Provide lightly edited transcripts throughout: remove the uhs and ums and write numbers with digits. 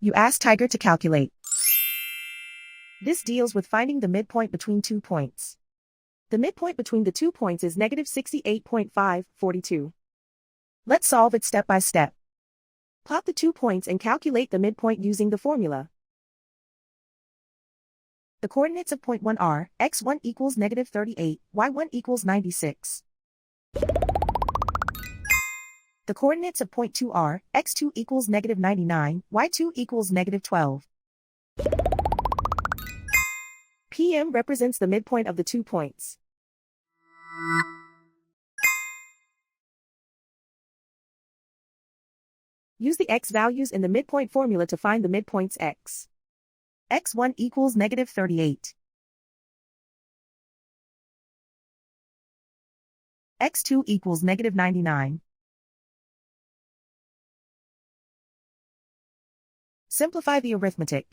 You ask Tiger to calculate. This deals with finding the midpoint between 2 points. The midpoint between the 2 points is negative 68.542. Let's solve it step by step. Plot the 2 points and calculate the midpoint using the formula. The coordinates of point 1 are, x1 equals negative 38, y1 equals 96. The coordinates of point 2 are, x2 equals negative 99, y2 equals negative 12. PM represents the midpoint of the 2 points. Use the x values in the midpoint formula to find the midpoints x. x1 equals negative 38. x2 equals negative 99. Simplify the arithmetic.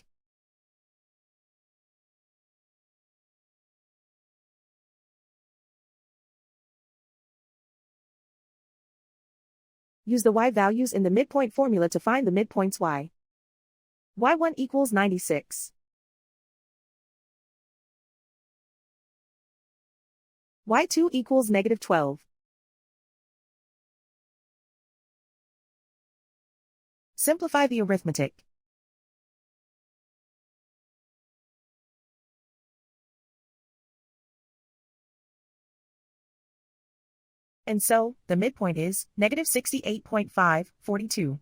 Use the y values in the midpoint formula to find the midpoints y. y1 equals 96. y2 equals negative 12. Simplify the arithmetic. And so, the midpoint is negative 68.542.